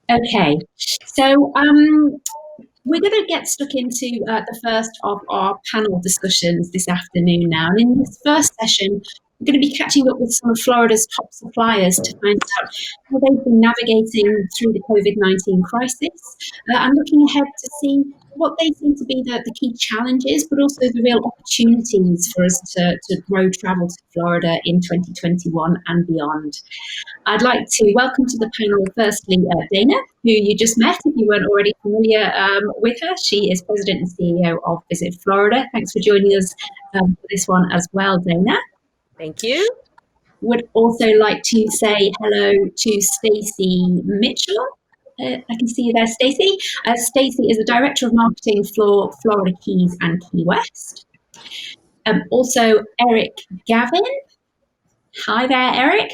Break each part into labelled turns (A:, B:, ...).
A: Okay, so we're going to get stuck into the first of our panel discussions this afternoon now. And in this first session, we're going to be catching up with some of Florida's top suppliers to find out how they've been navigating through the COVID-19 crisis and looking ahead to see what they seem to be the key challenges, but also the real opportunities for us to grow travel to Florida in 2021 and beyond. I'd like to welcome to the panel, firstly, Dana, who you just met if you weren't already familiar with her. She is President and CEO of Visit Florida. Thanks for joining us for this one as well, Dana.
B: Thank you.
A: Would also like to say hello to Stacey Mitchell. I can see you there, Stacey. Stacey is the Director of Marketing for Florida Keys and Key West. Also, Eric Gavin. Hi there, Eric.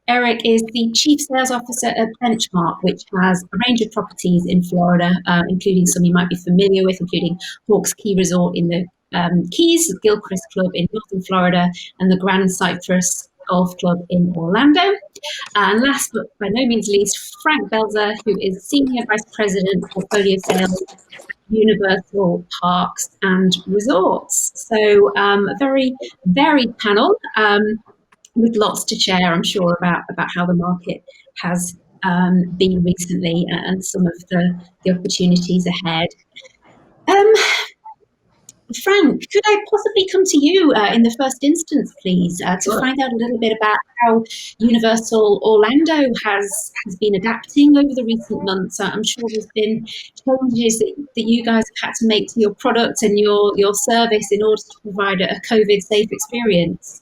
A: Eric is the Chief Sales Officer at Benchmark, which has a range of properties in Florida, including some you might be familiar with, including Hawks Key Resort in the Keys, Gilchrist Club in Northern Florida, and the Grand Cypress Golf Club in Orlando. And last but by no means least, Frank Belzer, who is Senior Vice President, Portfolio Sales, Universal Parks and Resorts. So a very varied panel. With lots to share, I'm sure, about how the market has been recently and some of the opportunities ahead. Frank, could I possibly come to you in the first instance, please, to find out a little bit about how Universal Orlando has been adapting over the recent months? I'm sure there's been changes that you guys have had to make to your product and your service in order to provide a COVID-safe experience.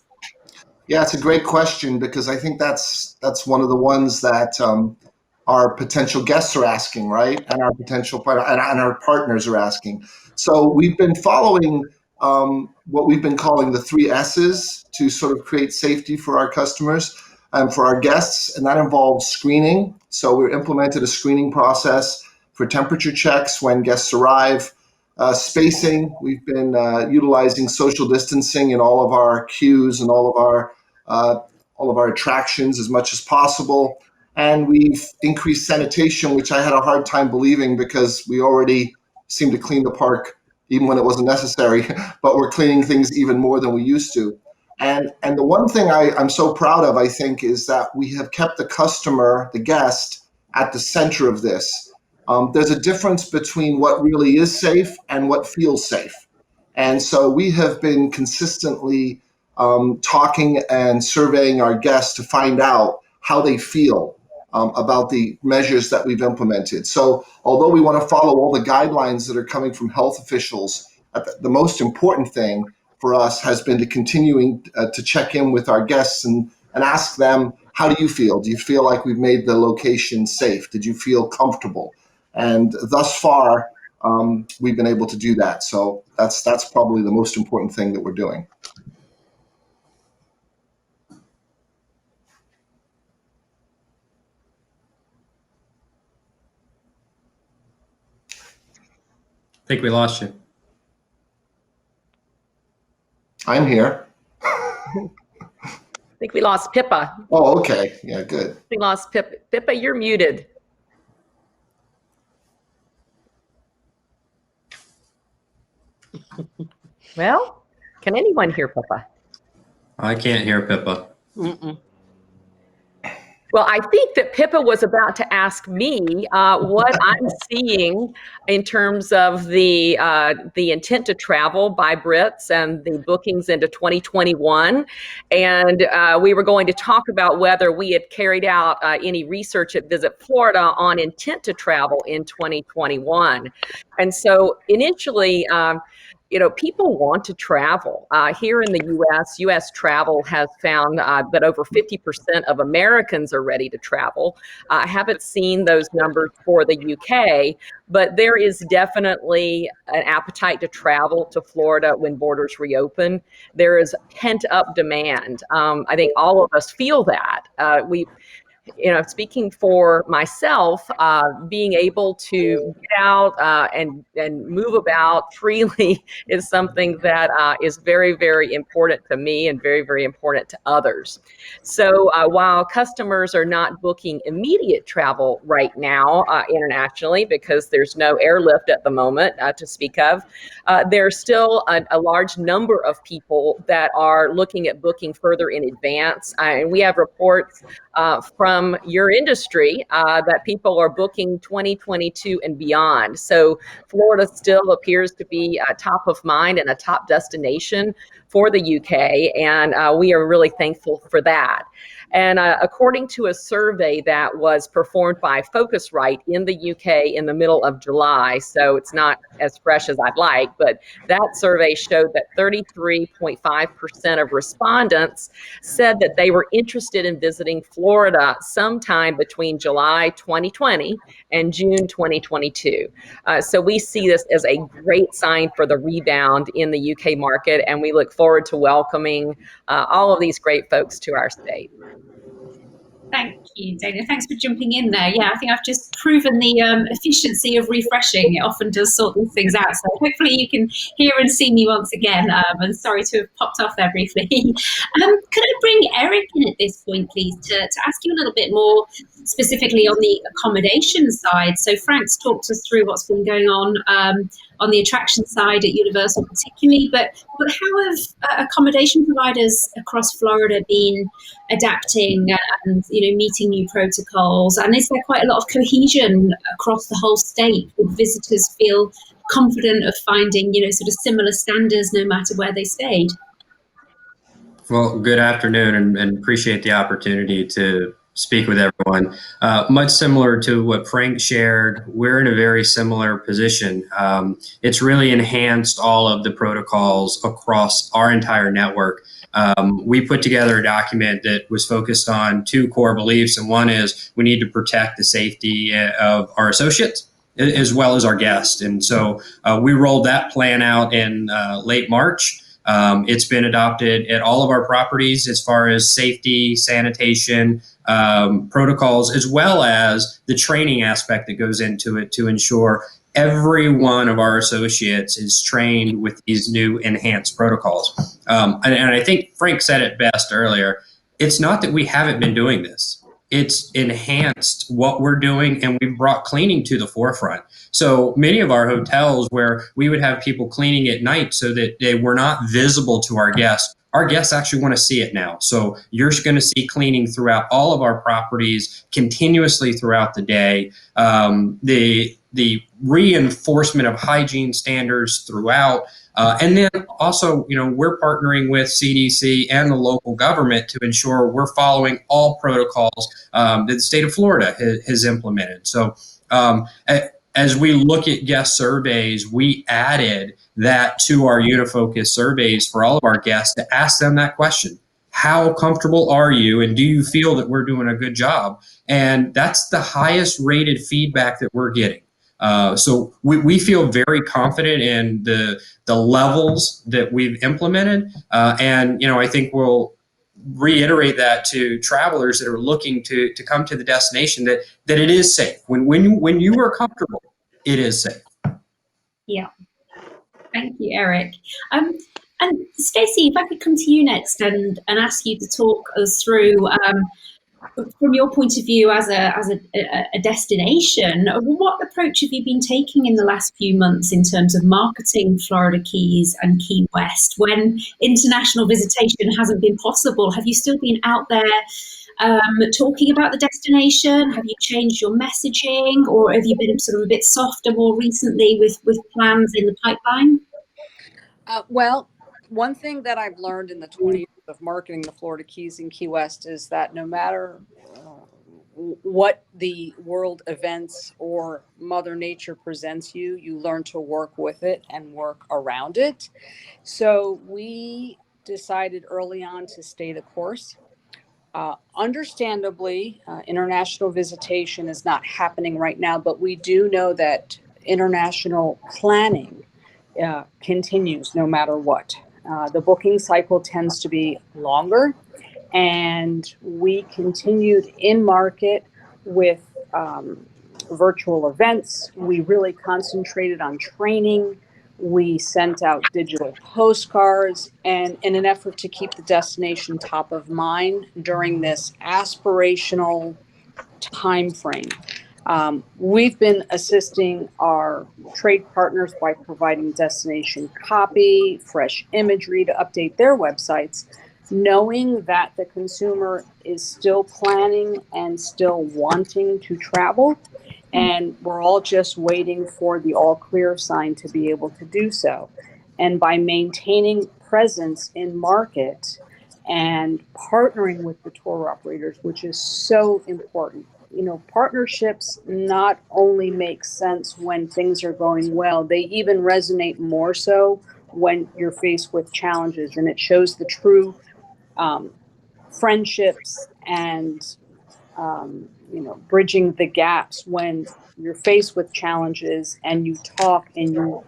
C: Yeah, it's a great question because I think that's one of the ones that our potential guests are asking, right? And our potential and our partners are asking. So we've been following what we've been calling the 3 S's to sort of create safety for our customers and for our guests, and that involves screening. So we implemented a screening process for temperature checks when guests arrive. Spacing, we've been utilizing social distancing in all of our queues and all of our attractions as much as possible. And we've increased sanitation, which I had a hard time believing because we already seemed to clean the park even when it wasn't necessary, but we're cleaning things even more than we used to. And the one thing I'm so proud of, I think, is that we have kept the customer, the guest, at the center of this. There's a difference between what really is safe and what feels safe. And so we have been consistently talking and surveying our guests to find out how they feel about the measures that we've implemented. So although we want to follow all the guidelines that are coming from health officials, the most important thing for us has been to continuing to check in with our guests and ask them, how do you feel? Do you feel like we've made the location safe? Did you feel comfortable? And thus far, we've been able to do that. So that's probably the most important thing that we're doing.
D: I think we lost you.
C: I'm here.
B: I think we lost Pippa.
C: Oh, okay. Yeah, good.
B: We lost Pippa. Pippa, you're muted. Well, can anyone hear Pippa?
D: I can't hear Pippa.
B: Mm-mm. Well, I think that Pippa was about to ask me what I'm seeing in terms of the intent to travel by Brits and the bookings into 2021. And we were going to talk about whether we had carried out any research at Visit Florida on intent to travel in 2021. And so initially, people want to travel. Here in the U.S. travel has found that over 50% of Americans are ready to travel. I haven't seen those numbers for the U.K., but there is definitely an appetite to travel to Florida when borders reopen. There is pent-up demand. I think all of us feel that. speaking for myself, being able to get out and move about freely is something that is very, very important to me and very, very important to others. So while customers are not booking immediate travel right now internationally because there's no airlift at the moment to speak of, there's still a large number of people that are looking at booking further in advance. And we have reports from your industry that people are booking 2022 and beyond. So Florida still appears to be top of mind and a top destination for the UK, and we are really thankful for that. And according to a survey that was performed by Focusrite in the UK in the middle of July, so it's not as fresh as I'd like, but that survey showed that 33.5% of respondents said that they were interested in visiting Florida sometime between July 2020 and June 2022. So we see this as a great sign for the rebound in the UK market, and we look forward to welcoming all of these great folks to our state.
A: Thank you, Dana. Thanks for jumping in there. Yeah, I think I've just proven the efficiency of refreshing. It often does sort these things out. So hopefully you can hear and see me once again. And sorry to have popped off there briefly. Could I bring Eric in at this point, please, to ask you a little bit more specifically on the accommodation side? So Frank's talked us through what's been going on the attraction side at Universal particularly, but how have accommodation providers across Florida been adapting and meeting new protocols? And is there quite a lot of cohesion across the whole state? Would visitors feel confident of finding sort of similar standards no matter where they stayed?
D: Well, good afternoon, and appreciate the opportunity to speak with everyone. Much similar to what Frank shared, we're in a very similar position. It's really enhanced all of the protocols across our entire network. We put together a document that was focused on two core beliefs, and one is we need to protect the safety of our associates as well as our guests. And so we rolled that plan out in late March. It's been adopted at all of our properties as far as safety, sanitation, protocols, as well as the training aspect that goes into it to ensure every one of our associates is trained with these new enhanced protocols. And I think Frank said it best earlier. It's not that we haven't been doing this. It's enhanced what we're doing, and we've brought cleaning to the forefront. So many of our hotels where we would have people cleaning at night so that they were not visible to our guests actually want to see it now. So you're going to see cleaning throughout all of our properties continuously throughout the day. The reinforcement of hygiene standards throughout. And then also, we're partnering with CDC and the local government to ensure we're following all protocols that the state of Florida has implemented. So as we look at guest surveys, we added that to our Unifocus surveys for all of our guests to ask them that question. How comfortable are you, and do you feel that we're doing a good job? And that's the highest rated feedback that we're getting. So we feel very confident in the levels that we've implemented. And I think we'll reiterate that to travelers that are looking to come to the destination that it is safe. When you are comfortable, it is safe.
A: Yeah. Thank you, Eric. And Stacey, if I could come to you next and ask you to talk us through, from your point of view as a destination, what approach have you been taking in the last few months in terms of marketing Florida Keys and Key West when international visitation hasn't been possible? Have you still been out there talking about the destination? Have you changed your messaging, or have you been sort of a bit softer more recently with plans in the pipeline?
E: Well, one thing that I've learned in the 20 years of marketing the Florida Keys and Key West is that no matter what the world events or Mother Nature presents you, you learn to work with it and work around it. So we decided early on to stay the course. Understandably, international visitation is not happening right now, but we do know that international planning continues no matter what. The booking cycle tends to be longer, And we continued in market with virtual events. We really concentrated on training. We sent out digital postcards, and in an effort to keep the destination top of mind during this aspirational time frame. We've been assisting our trade partners by providing destination copy, fresh imagery to update their websites, knowing that the consumer is still planning and still wanting to travel. And we're all just waiting for the all clear sign to be able to do so. And by maintaining presence in market and partnering with the tour operators, which is so important. You know, partnerships not only make sense when things are going well, they even resonate more so when you're faced with challenges. And it shows the true friendships and bridging the gaps when you're faced with challenges and you talk and you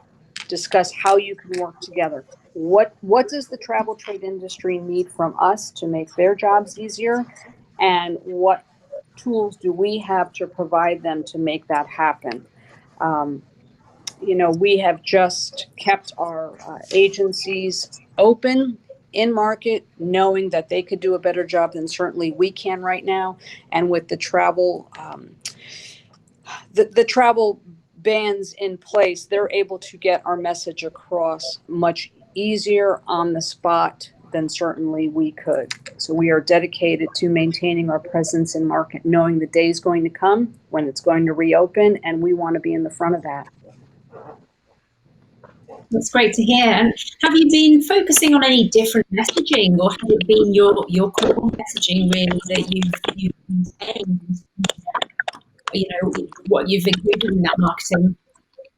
E: discuss how you can work together. What does the travel trade industry need from us to make their jobs easier, and what tools do we have to provide them to make that happen? We have just kept our agencies open in market, knowing that they could do a better job than certainly we can right now. And with the travel, the travel bans in place, they're able to get our message across much easier on the spot than certainly we could. So we are dedicated to maintaining our presence in market, knowing the day is going to come when it's going to reopen, and we want to be in the front of that.
A: That's great to hear. And have you been focusing on any different messaging, or has it been your core messaging really that you've maintained? What you've included in that marketing?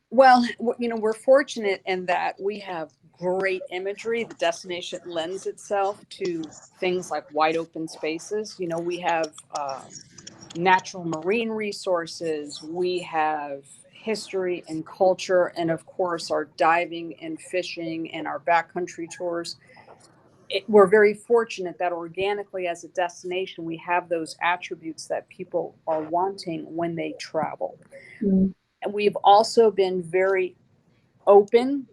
E: Well, we're fortunate in that we have great imagery. The destination lends itself to things like wide open spaces. We have natural marine resources. We have history and culture, and of course our diving and fishing and our backcountry tours. We're very fortunate that organically as a destination, we have those attributes that people are wanting when they travel. Mm. And we've also been very open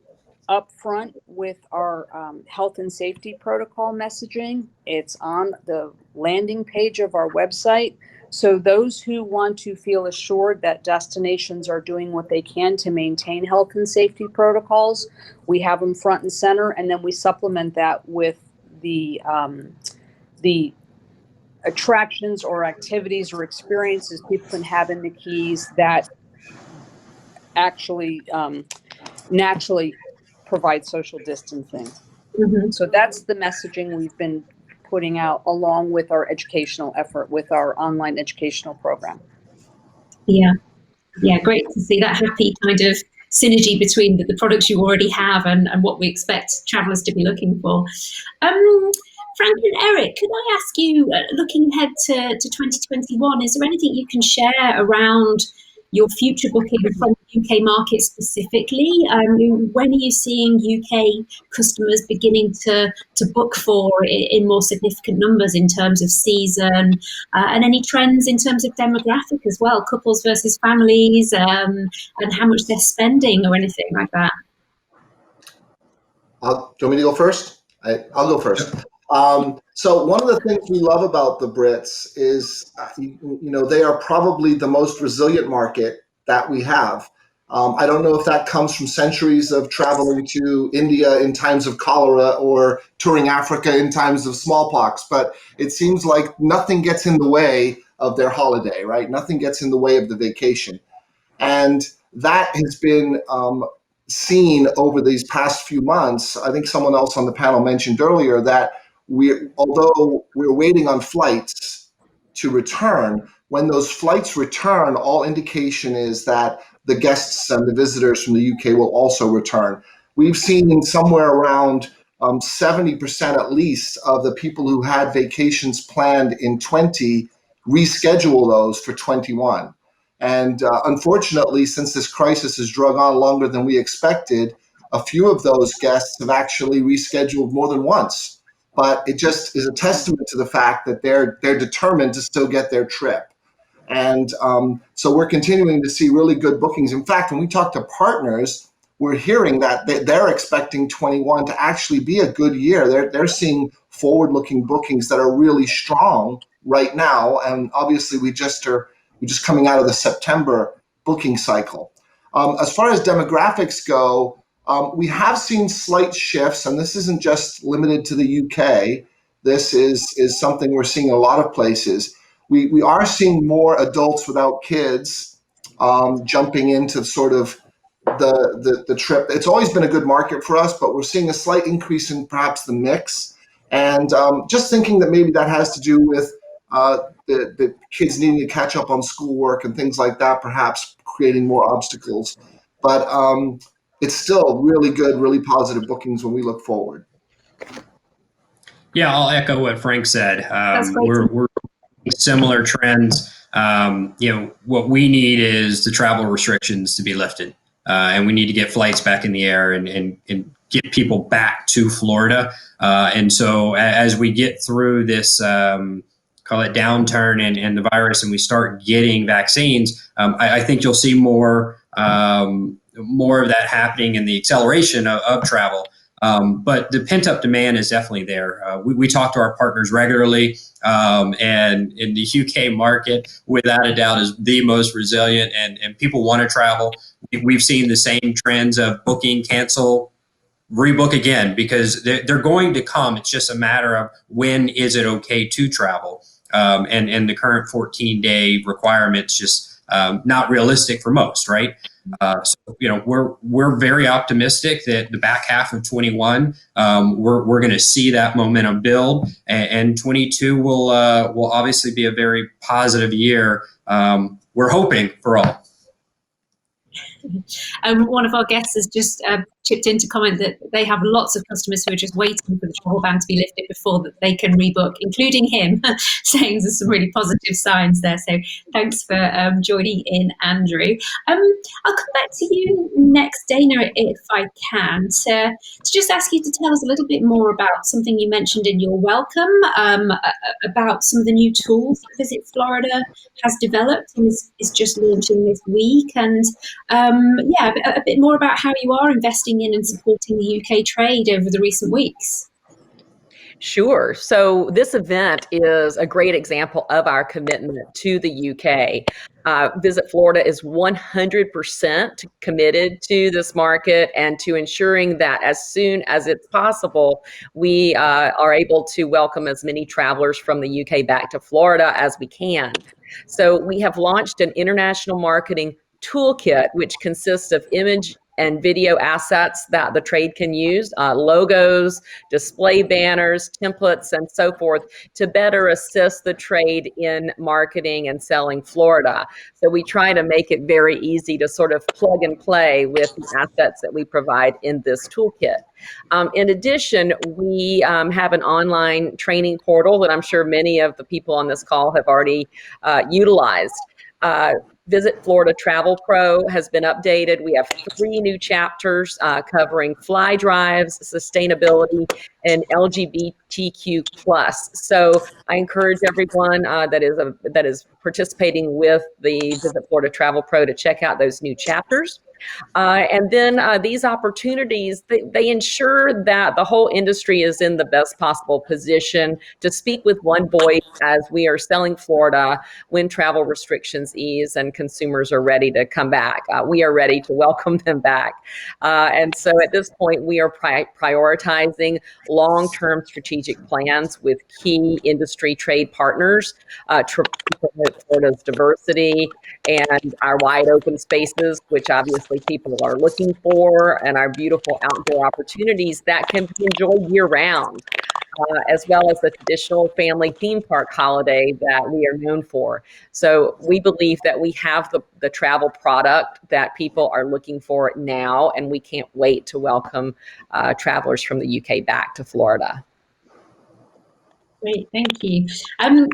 E: upfront with our health and safety protocol messaging. It's on the landing page of our website. So those who want to feel assured that destinations are doing what they can to maintain health and safety protocols, we have them front and center, and then we supplement that with the attractions or activities or experiences people can have in the Keys that actually naturally provide social distancing. Mm-hmm. So that's the messaging we've been putting out, along with our educational effort with our online educational program. Yeah, great to see that happy kind of synergy between the products you already have and what we expect travelers to be looking for. Frank and Eric, could I ask you, looking ahead to 2021, is there anything you can share around your future booking from the UK market specifically? When are you seeing UK customers beginning to book for in more significant numbers in terms of season, and any trends in terms of demographic as well, couples versus families, and how much they're spending or anything like that?
C: Do you want me to go first? I'll go first. So one of the things we love about the Brits is, they are probably the most resilient market that we have. I don't know if that comes from centuries of traveling to India in times of cholera or touring Africa in times of smallpox, but it seems like nothing gets in the way of their holiday, right? Nothing gets in the way of the vacation. And that has been seen over these past few months. I think someone else on the panel mentioned earlier that although we're waiting on flights to return, when those flights return, all indication is that the guests and the visitors from the UK will also return. We've seen somewhere around 70% at least of the people who had vacations planned in 20 reschedule those for 21. And unfortunately, since this crisis has drug on longer than we expected, a few of those guests have actually rescheduled more than once. but it just is a testament to the fact that they're determined to still get their trip. And so we're continuing to see really good bookings. In fact, when we talk to partners, we're hearing that they're expecting 21 to actually be a good year. They're seeing forward-looking bookings that are really strong right now. And obviously, we're just coming out of the September booking cycle. As far as demographics go, we have seen slight shifts, and this isn't just limited to the UK. This is something we're seeing in a lot of places. We are seeing more adults without kids jumping into sort of the trip. It's always been a good market for us, but we're seeing a slight increase in perhaps the mix. And just thinking that maybe that has to do with the kids needing to catch up on schoolwork and things like that, perhaps creating more obstacles. But it's still really good, really positive bookings when we look forward.
D: Yeah, I'll echo what Frank said.
A: That's great.
D: We're similar trends. What we need is the travel restrictions to be lifted, and we need to get flights back in the air and get people back to Florida. And so as we get through this, call it downturn and the virus, and we start getting vaccines, I think you'll see more of that happening in the acceleration of travel. But the pent-up demand is definitely there. We talk to our partners regularly, and in the UK market, without a doubt, is the most resilient, and people want to travel. We've seen the same trends of booking, cancel, rebook again, because they're going to come. It's just a matter of when is it okay to travel. And the current 14-day requirement's just not realistic for most, right? So we're very optimistic that the back half of 21, we're going to see that momentum build, and 22 will obviously be a very positive year. We're hoping for all.
A: One of our guests has just chipped in to comment that they have lots of customers who are just waiting for the travel ban to be lifted before that they can rebook, including him, saying there's some really positive signs there. So thanks for joining in, Andrew. I'll come back to you next, Dana, if I can, to just ask you to tell us a little bit more about something you mentioned in your welcome, about some of the new tools that Visit Florida has developed and is just launching this week. And a bit more about how you are investing in and supporting the UK trade over the recent weeks.
B: Sure. So this event is a great example of our commitment to the UK. Visit Florida is 100% committed to this market and to ensuring that as soon as it's possible, we are able to welcome as many travelers from the UK back to Florida as we can. So we have launched an international marketing toolkit, which consists of image and video assets that the trade can use, logos, display banners, templates, and so forth, to better assist the trade in marketing and selling Florida. So we try to make it very easy to sort of plug and play with the assets that we provide in this toolkit. In addition, we have an online training portal that I'm sure many of the people on this call have already utilized. Visit Florida Travel Pro has been updated. We have 3 new chapters covering fly drives, sustainability, and LGBTQ+. So I encourage everyone that is participating with the Visit Florida Travel Pro to check out those new chapters. And then these opportunities, they ensure that the whole industry is in the best possible position to speak with one voice as we are selling Florida when travel restrictions ease and consumers are ready to come back. We are ready to welcome them back. And so at this point, we are prioritizing long-term strategic plans with key industry trade partners to promote Florida's diversity and our wide open spaces, which obviously people are looking for, and our beautiful outdoor opportunities that can be enjoyed year round, as well as the traditional family theme park holiday that we are known for. So we believe that we have the travel product that people are looking for now, and we can't wait to welcome travelers from the UK back to Florida.
A: Great, thank you.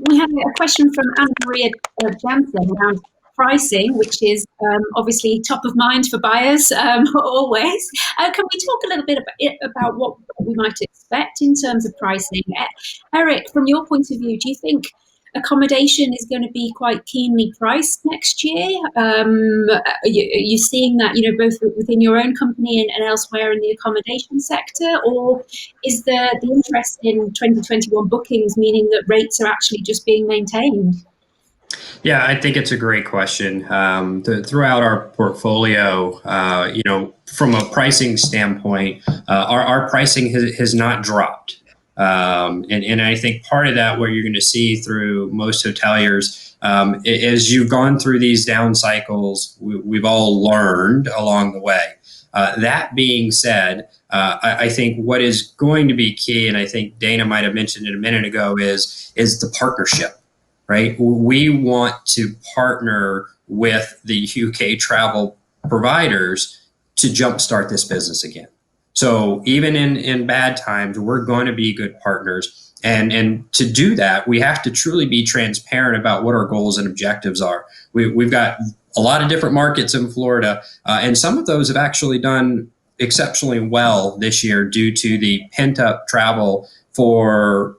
A: We have a question from Anna Maria Jansen around pricing, which is obviously top of mind for buyers always. Can we talk a little bit about what we might expect in terms of pricing? Eric, from your point of view, do you think accommodation is going to be quite keenly priced next year? Are you seeing that, both within your own company and elsewhere in the accommodation sector? Or is the interest in 2021 bookings meaning that rates are actually just being maintained?
D: Yeah, I think it's a great question. Throughout our portfolio, from a pricing standpoint, our pricing has not dropped. And I think part of that, what you're going to see through most hoteliers, as you've gone through these down cycles, we've all learned along the way. That being said, I think what is going to be key, and I think Dana might have mentioned it a minute ago, is the partnership, right? We want to partner with the UK travel providers to jumpstart this business again. So even in bad times, we're going to be good partners. And to do that, we have to truly be transparent about what our goals and objectives are. We've got a lot of different markets in Florida, and some of those have actually done exceptionally well this year due to the pent-up travel for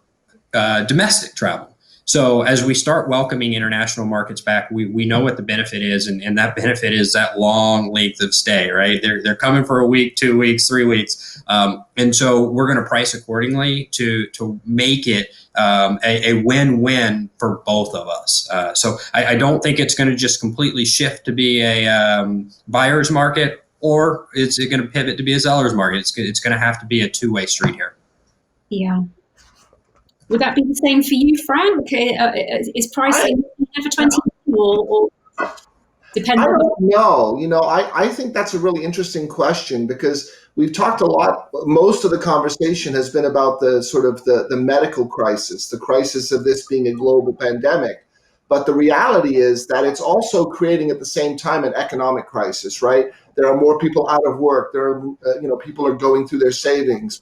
D: domestic travel. So as we start welcoming international markets back, we know what the benefit is, and that benefit is that long length of stay, right? They're coming for a week, 2 weeks, 3 weeks. And so we're going to price accordingly to make it a win-win for both of us. So I don't think it's going to just completely shift to be a buyer's market, or is it going to pivot to be a seller's market? It's going to have to be a two-way street here.
A: Yeah. Would that be the same for you, Frank? Is pricing for 20 or depends
C: I
A: on
C: don't know. I think that's a really interesting question, because we've talked a lot. Most of the conversation has been about the sort of the medical crisis, the crisis of this being a global pandemic. But the reality is that it's also creating at the same time an economic crisis, right? There are more people out of work. There are, people are going through their savings.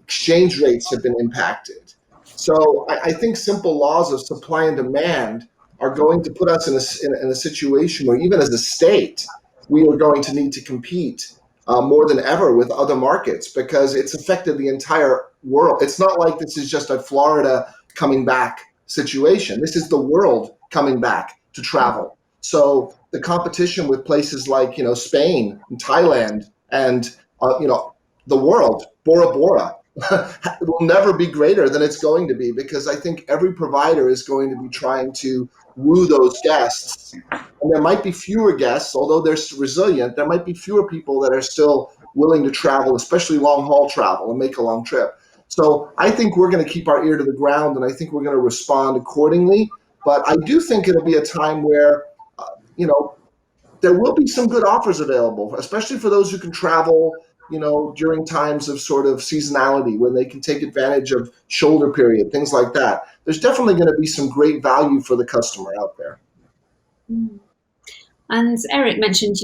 C: Exchange rates have been impacted. So I think simple laws of supply and demand are going to put us in a situation where, even as a state, we are going to need to compete more than ever with other markets, because it's affected the entire world. It's not like this is just a Florida coming back situation. This is the world coming back to travel. So the competition with places like, Spain and Thailand and, the world, Bora Bora, will never be greater than it's going to be, because I think every provider is going to be trying to woo those guests. And there might be fewer guests, although they're resilient, there might be fewer people that are still willing to travel, especially long haul travel, and make a long trip. So I think we're going to keep our ear to the ground, and I think we're going to respond accordingly. But I do think it'll be a time where, there will be some good offers available, especially for those who can travel, during times of sort of seasonality, when they can take advantage of shoulder period, things like that. There's definitely going to be some great value for the customer out there.
A: And Eric mentioned,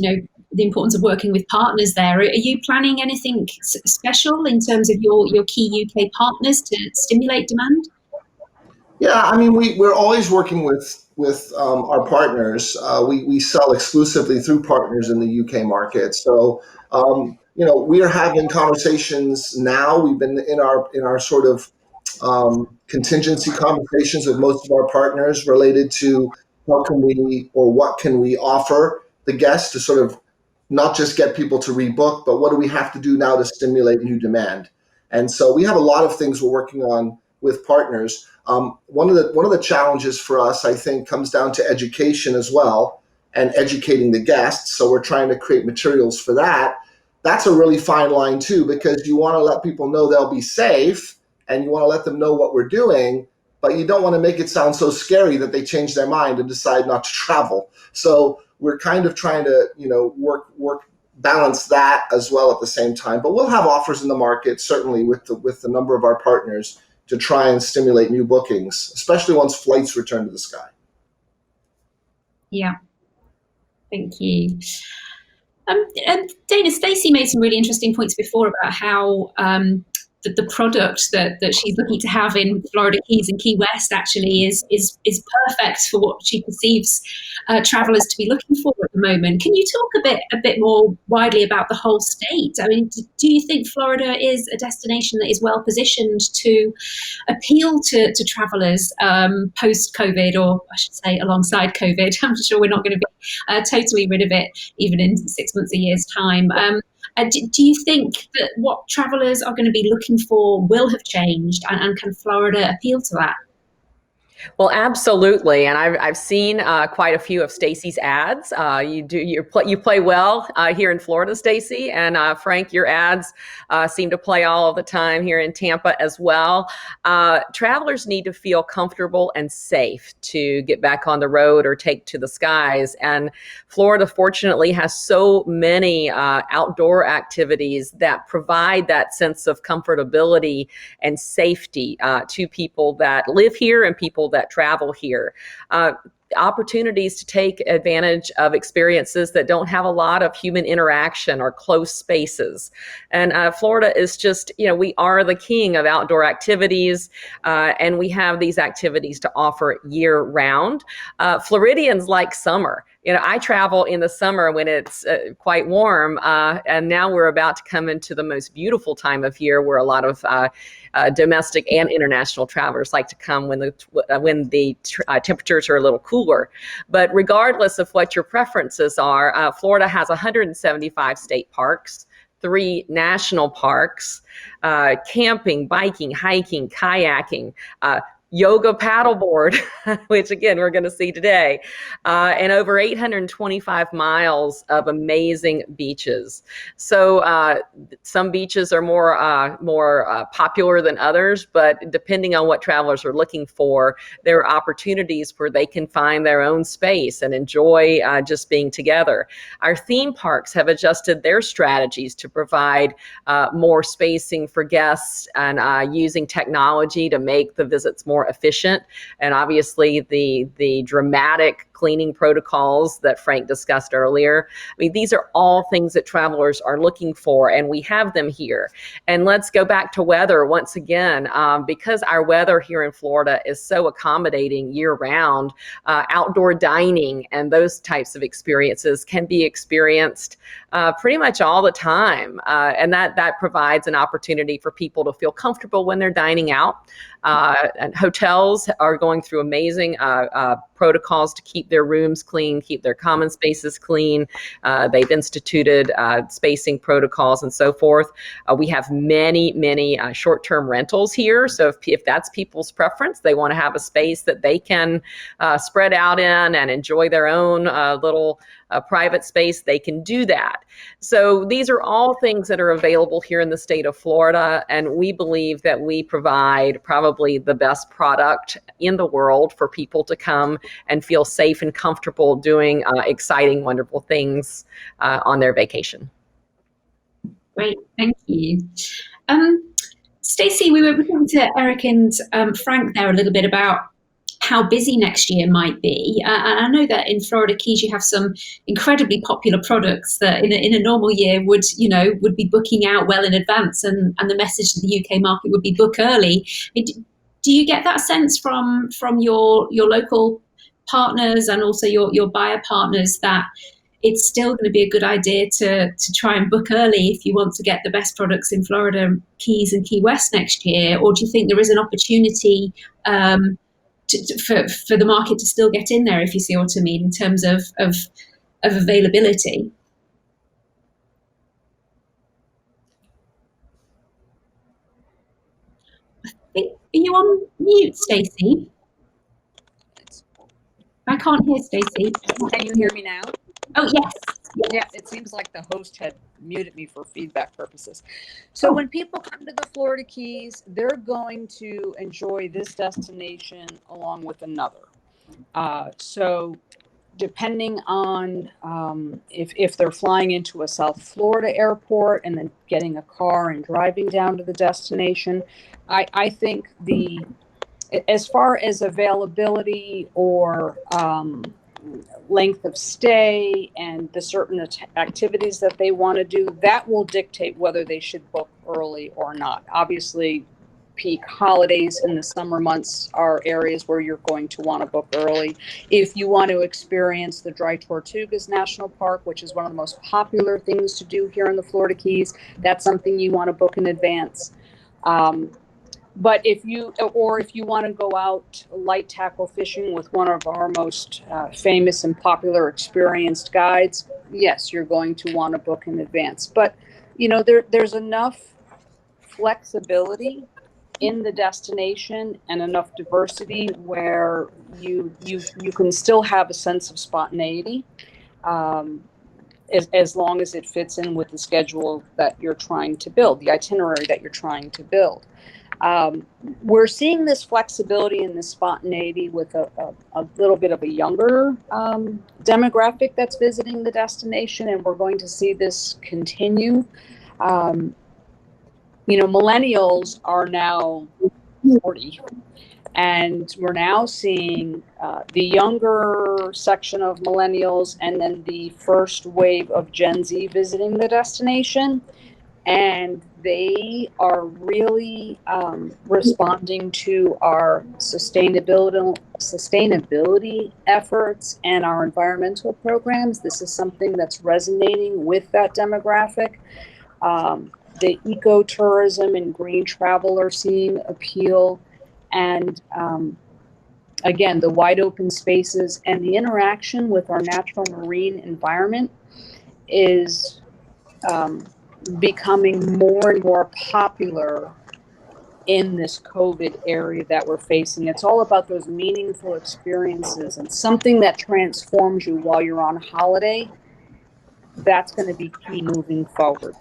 A: the importance of working with partners there. Are you planning anything special in terms of your key UK partners to stimulate demand?
C: Yeah, I mean, we're always working with our partners. We sell exclusively through partners in the UK market. So, we are having conversations now. We've been in our sort of contingency conversations with most of our partners related to what can we offer the guests to sort of not just get people to rebook, but what do we have to do now to stimulate new demand? And so we have a lot of things we're working on with partners. One of the challenges for us, I think, comes down to education as well, and educating the guests. So we're trying to create materials for that. That's a really fine line too, because you want to let people know they'll be safe, and you want to let them know what we're doing, but you don't want to make it sound so scary that they change their mind and decide not to travel. So we're kind of trying to, work balance that as well at the same time. But we'll have offers in the market, certainly with the number of our partners, to try and stimulate new bookings, especially once flights return to the sky.
A: Yeah, thank you. And Dana, Stacey made some really interesting points before about how the product that she's looking to have in Florida Keys and Key West actually is perfect for what she perceives travelers to be looking for at the moment. Can you talk a bit more widely about the whole state? I mean, do you think Florida is a destination that is well positioned to appeal to travelers post-COVID, or I should say alongside COVID? I'm sure we're not going to be totally rid of it even in 6 months, a year's time. Do you think that what travelers are going to be looking for will have changed, and can Florida appeal to that?
B: Well, absolutely, and I've seen quite a few of Stacey's ads. You play well here in Florida, Stacey, and Frank, your ads seem to play all of the time here in Tampa as well. Travelers need to feel comfortable and safe to get back on the road or take to the skies, and Florida, fortunately, has so many outdoor activities that provide that sense of comfortability and safety to people that live here and people that travel here. Opportunities to take advantage of experiences that don't have a lot of human interaction or close spaces. And Florida is just, we are the king of outdoor activities, and we have these activities to offer year round. Floridians like summer. I travel in the summer when it's quite warm, and now we're about to come into the most beautiful time of year where a lot of domestic and international travelers like to come when the temperatures are a little cooler. But regardless of what your preferences are, Florida has 175 state parks, 3 national parks, camping, biking, hiking, kayaking, yoga paddleboard, which again, we're going to see today, and over 825 miles of amazing beaches. So some beaches are more popular than others, but depending on what travelers are looking for, there are opportunities where they can find their own space and enjoy just being together. Our theme parks have adjusted their strategies to provide more spacing for guests and using technology to make the visits more efficient. And obviously the dramatic cleaning protocols that Frank discussed earlier. I mean, these are all things that travelers are looking for, and we have them here. And let's go back to weather once again, because our weather here in Florida is so accommodating year round. Outdoor dining and those types of experiences can be experienced pretty much all the time. And that provides an opportunity for people to feel comfortable when they're dining out. And hotels are going through amazing protocols to keep their rooms clean, keep their common spaces clean. They've instituted spacing protocols and so forth. We have many short-term rentals here. So if that's people's preference, they want to have a space that they can spread out in and enjoy their own little private space, they can do that. So these are all things that are available here in the state of Florida, and we believe that we provide probably the best product in the world for people to come and feel safe and comfortable doing exciting, wonderful things on their vacation.
A: Great, thank you. Stacey, we were talking to Eric and Frank there a little bit about how busy next year might be. And I know that in Florida Keys you have some incredibly popular products that in a normal year would be booking out well in advance, and the message to the UK market would be book early. Do you get that sense from your local partners and also your buyer partners that it's still going to be a good idea to try and book early if you want to get the best products in Florida Keys and Key West next year? Or do you think there is an opportunity for the market to still get in there, if you see what I mean, in terms of availability? Are you on mute, Stacey? I can't hear Stacey.
E: Can you hear me now?
A: Oh, yes.
E: Yeah, it seems like the host had muted me for feedback purposes. So when people come to the Florida Keys, they're going to enjoy this destination along with another. So depending on if they're flying into a South Florida airport and then getting a car and driving down to the destination, I think as far as availability or length of stay and the certain activities that they want to do, that will dictate whether they should book early or not. Obviously, peak holidays in the summer months are areas where you're going to want to book early. If you want to experience the Dry Tortugas National Park, which is one of the most popular things to do here in the Florida Keys, that's something you want to book in advance. But if you want to go out light tackle fishing with one of our most famous and popular experienced guides, yes, you're going to want to book in advance. But, there's enough flexibility in the destination and enough diversity where you can still have a sense of spontaneity, as long as it fits in with the schedule that you're trying to build, the itinerary that you're trying to build. We're seeing this flexibility and this spontaneity with a little bit of a younger demographic that's visiting the destination, and we're going to see this continue. Millennials are now 40, and we're now seeing the younger section of millennials and then the first wave of Gen Z visiting the destination. And they are really responding to our sustainability efforts and our environmental programs. This is something that's resonating with that demographic. The ecotourism and green travel are seeing appeal. And again, the wide open spaces and the interaction with our natural marine environment is becoming more and more popular in this COVID era that we're facing. It's all about those meaningful experiences and something that transforms you while you're on holiday. That's going to be key moving forward.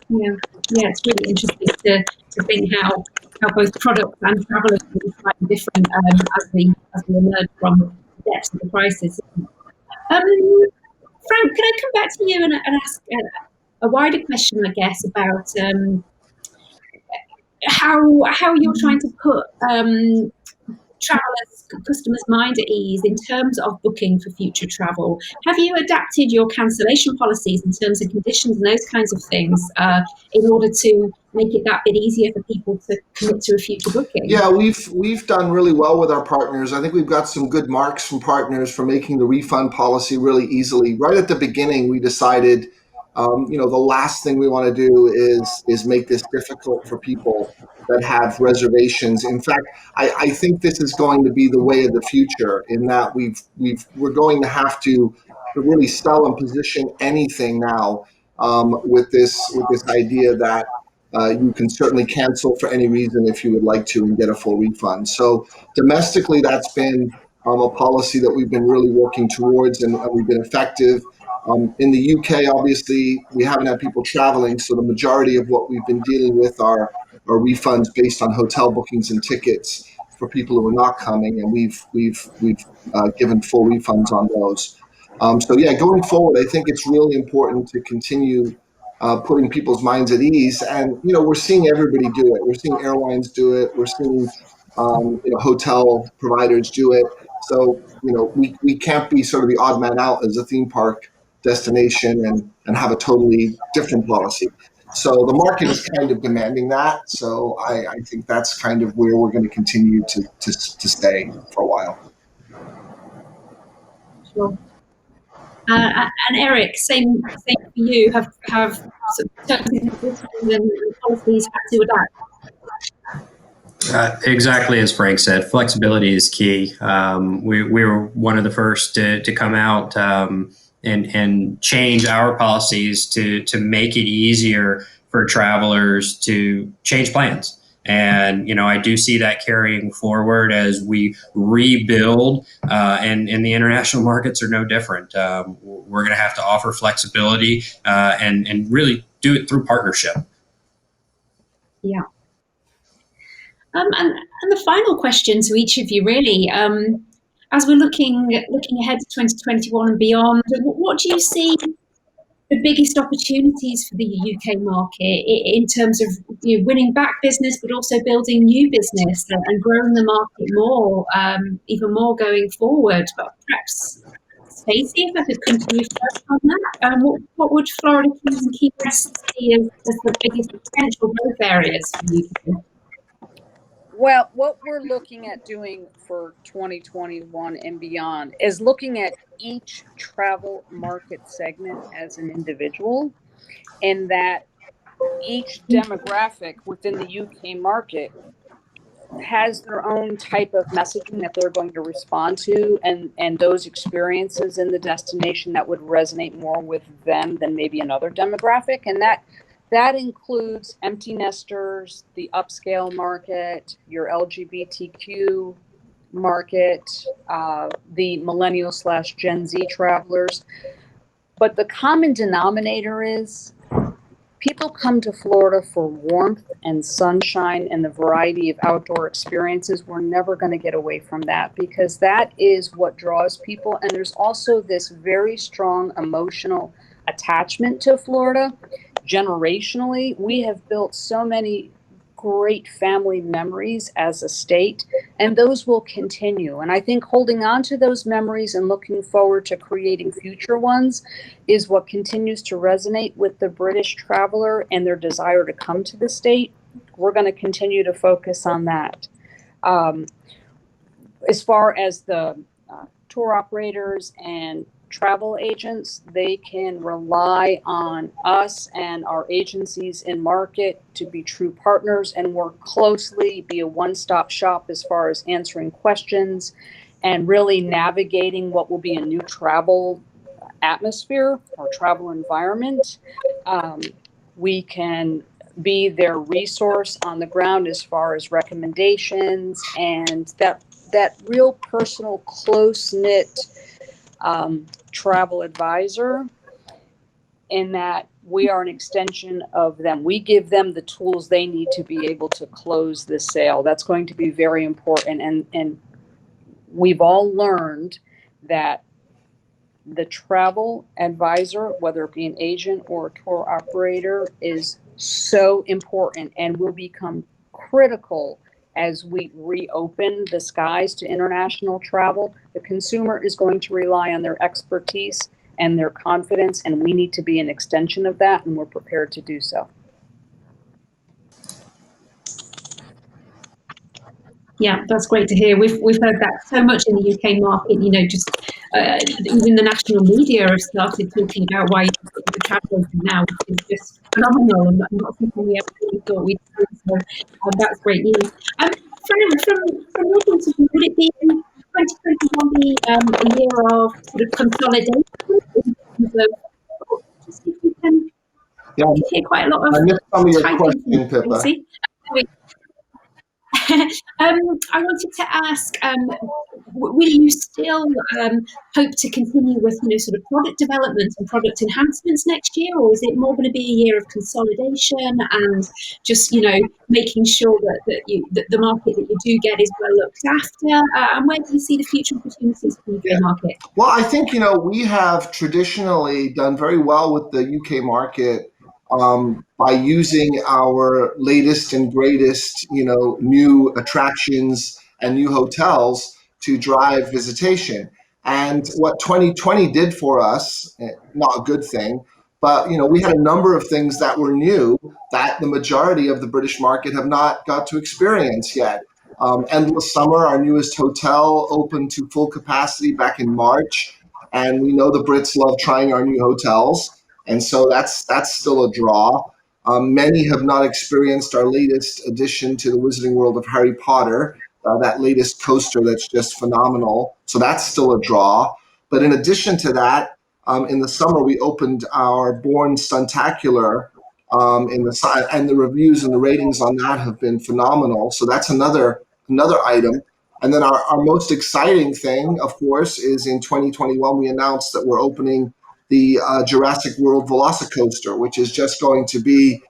A: Yeah, it's really interesting to think how both products and travel are going to be slightly different as we emerge from the depths of the crisis. Frank, can I come back to you and ask a wider question, I guess, about how you're trying to put travelers, customers' mind at ease in terms of booking for future travel. Have you adapted your cancellation policies in terms of conditions and those kinds of things in order to make it that bit easier for people to commit to a future booking?
C: Yeah, we've done really well with our partners. I think we've got some good marks from partners for making the refund policy really easily. Right at the beginning, we decided, the last thing we want to do is make this difficult for people that have reservations. In fact, I think this is going to be the way of the future, in that we're going to have to really sell and position anything now with this idea that you can certainly cancel for any reason if you would like to and get a full refund. So domestically, that's been a policy that we've been really working towards, and we've been effective. In the UK, obviously, we haven't had people traveling, so the majority of what we've been dealing with are refunds based on hotel bookings and tickets for people who are not coming, and we've given full refunds on those. So yeah, going forward, I think it's really important to continue putting people's minds at ease. And, we're seeing everybody do it. We're seeing airlines do it. We're seeing, hotel providers do it. So, we can't be sort of the odd man out as a theme park destination and have a totally different policy. So the market is kind of demanding that. So I think that's kind of where we're going to continue to stay for a while.
A: Sure. And Eric, same for you. Have sort of terms and conditions and policies had to adapt?
D: Exactly as Frank said, flexibility is key. We were one of the first to come out and change our policies to make it easier for travelers to change plans. And, I do see that carrying forward as we rebuild, and the international markets are no different. We're going to have to offer flexibility and really do it through partnership.
A: Yeah. And the final question to each of you, really, as we're looking ahead to 2021 and beyond, what do you see the biggest opportunities for the UK market in terms of winning back business, but also building new business and growing the market more, even more going forward? But perhaps, Stacey, if I could come to you first on that, what would Florida Keys and Key West see as the biggest potential growth areas for the UK?
E: Well, what we're looking at doing for 2021 and beyond is looking at each travel market segment as an individual, and that each demographic within the UK market has their own type of messaging that they're going to respond to, and those experiences in the destination that would resonate more with them than maybe another demographic. And that includes empty nesters, the upscale market, your LGBTQ market, the millennial/Gen Z travelers. But the common denominator is people come to Florida for warmth and sunshine and the variety of outdoor experiences. We're never going to get away from that, because that is what draws people. And there's also this very strong emotional attachment to Florida. Generationally, we have built so many great family memories as a state, and those will continue. And I think holding on to those memories and looking forward to creating future ones is what continues to resonate with the British traveler and their desire to come to the state. We're going to continue to focus on that. As far as the tour operators and travel agents, they can rely on us and our agencies in market to be true partners and work closely, be a one-stop shop as far as answering questions and really navigating what will be a new travel atmosphere or travel environment. We can be their resource on the ground as far as recommendations and that real personal, close-knit travel advisor, in that we are an extension of them. We give them the tools they need to be able to close the sale. That's going to be very important. And we've all learned that the travel advisor, whether it be an agent or a tour operator, is so important and will become critical as we reopen the skies to international travel. The consumer is going to rely on their expertise and their confidence, and we need to be an extension of that, and we're prepared to do so.
A: Yeah, that's great to hear. We've heard that so much in the UK market. Just even the national media have started talking about why the travel open now, which is just phenomenal and not something we ever really thought we'd do. So that's great news. From your point of view, would it be 2021 be a year of sort of consolidation? In terms of, just if we can hear quite a lot of
C: I missed some of your
A: typing.
C: question, Pippa.
A: I wanted to ask, will you still hope to continue with sort of product development and product enhancements next year, or is it more going to be a year of consolidation and just making sure that the market that you do get is well looked after? And where do you see the future opportunities for the UK market?
C: Well, I think we have traditionally done very well with the UK market by using our latest and greatest, new attractions and new hotels to drive visitation. And what 2020 did for us, not a good thing, but we had a number of things that were new that the majority of the British market have not got to experience yet. Endless Summer, our newest hotel, opened to full capacity back in March, and we know the Brits love trying our new hotels. And so that's still a draw. Many have not experienced our latest addition to the Wizarding World of Harry Potter, that latest coaster that's just phenomenal. So that's still a draw. But in addition to that, in the summer, we opened our Bourne Stuntacular, and the reviews and the ratings on that have been phenomenal. So that's another item. And then our most exciting thing, of course, is in 2021, we announced that we're opening the Jurassic World Velocicoaster, which is just going to be,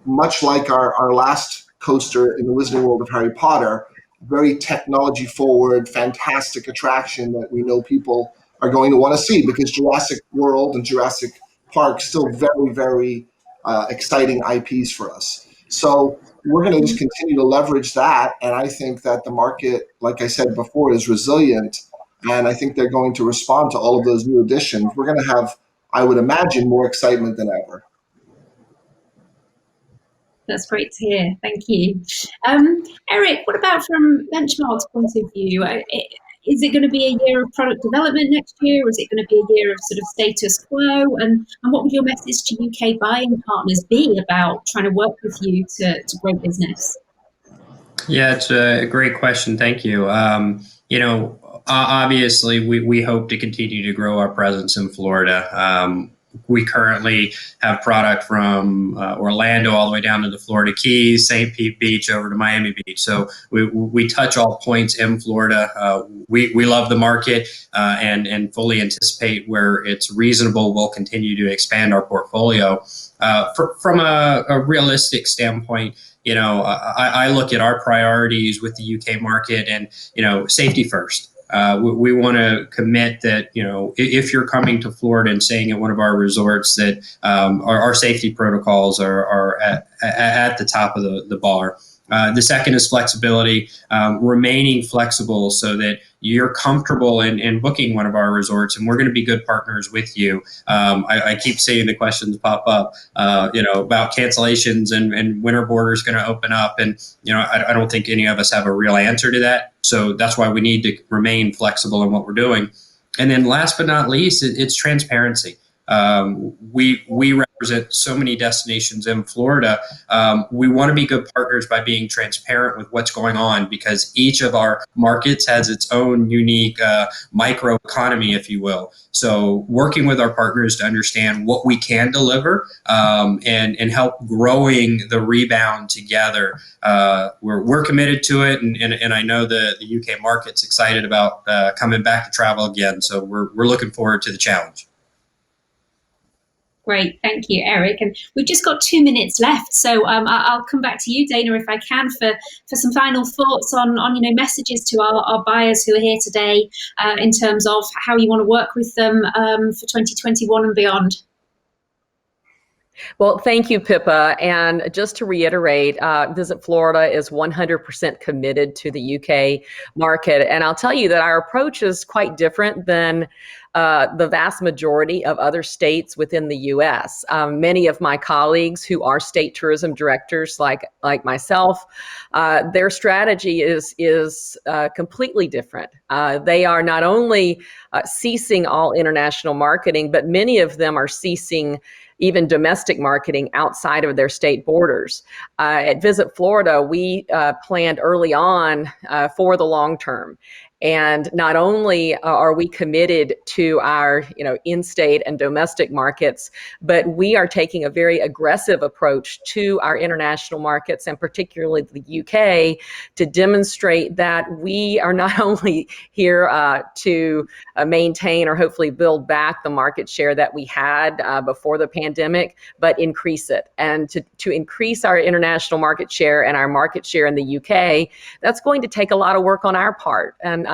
C: much like our last coaster in the Wizarding World of Harry Potter, very technology forward, fantastic attraction that we know people are going to want to see, because Jurassic World and Jurassic park still very, very exciting IPs for us. So we're going to just continue to leverage that. And I think that the market, like I said before, is resilient. And I think they're going to respond to all of those new additions. We're going to have, I would imagine, more excitement than ever.
A: That's great to hear. Thank you. Eric, what about from Benchmark's point of view? Is it going to be a year of product development next year, or is it going to be a year of sort of status quo? And what would your message to UK buying partners be about trying to work with you to grow business?
D: Yeah, it's a great question. Thank you. Obviously, we hope to continue to grow our presence in Florida. We currently have product from Orlando all the way down to the Florida Keys, St. Pete Beach, over to Miami Beach. So we touch all points in Florida. We love the market and fully anticipate where it's reasonable. We'll continue to expand our portfolio. From a realistic standpoint, I look at our priorities with the UK market and, safety first. We want to commit that, if you're coming to Florida and staying at one of our resorts, that our safety protocols are at the top of the bar. The second is flexibility, remaining flexible so that you're comfortable in booking one of our resorts, and we're going to be good partners with you. I keep seeing the questions pop up, about cancellations and winter borders going to open up. And, I don't think any of us have a real answer to that. So that's why we need to remain flexible in what we're doing. And then last but not least, it's transparency. We represent so many destinations in Florida. We want to be good partners by being transparent with what's going on, because each of our markets has its own unique micro economy, if you will. So working with our partners to understand what we can deliver and help growing the rebound together. We're committed to it, and I know the UK market's excited about coming back to travel again. So we're looking forward to the challenge.
A: Great, thank you, Eric. And we've just got 2 minutes left, so I'll come back to you, Dana, if I can, for some final thoughts on messages to our buyers who are here today in terms of how you want to work with them for 2021 and beyond.
B: Well, thank you, Pippa. And just to reiterate, Visit Florida is 100% committed to the UK market. And I'll tell you that our approach is quite different than the vast majority of other states within the U.S. Many of my colleagues who are state tourism directors, like myself, their strategy is completely different. They are not only ceasing all international marketing, but many of them are ceasing even domestic marketing outside of their state borders. At Visit Florida, we planned early on for the long term. And not only are we committed to our, in-state and domestic markets, but we are taking a very aggressive approach to our international markets, and particularly the UK, to demonstrate that we are not only here to maintain or hopefully build back the market share that we had before the pandemic, but increase it. And to increase our international market share and our market share in the UK, that's going to take a lot of work on our part. And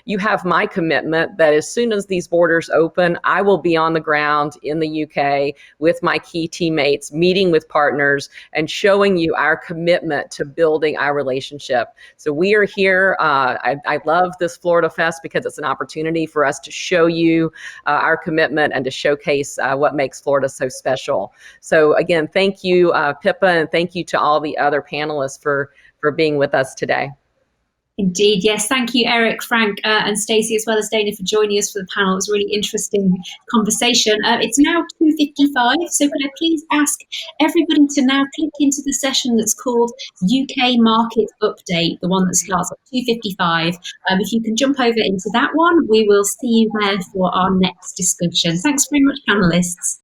B: you have my commitment that as soon as these borders open, I will be on the ground in the UK with my key teammates, meeting with partners and showing you our commitment to building our relationship. So we are here. I love this Florida Fest because it's an opportunity for us to show you our commitment and to showcase what makes Florida so special. So again, thank you, Pippa, and thank you to all the other panelists for being with us today.
A: Indeed, yes. Thank you, Eric, Frank, and Stacey, as well as Dana, for joining us for the panel. It was a really interesting conversation. It's now 2:55, so could I please ask everybody to now click into the session that's called UK Market Update, the one that starts at 2:55. If you can jump over into that one, we will see you there for our next discussion. Thanks very much, panelists.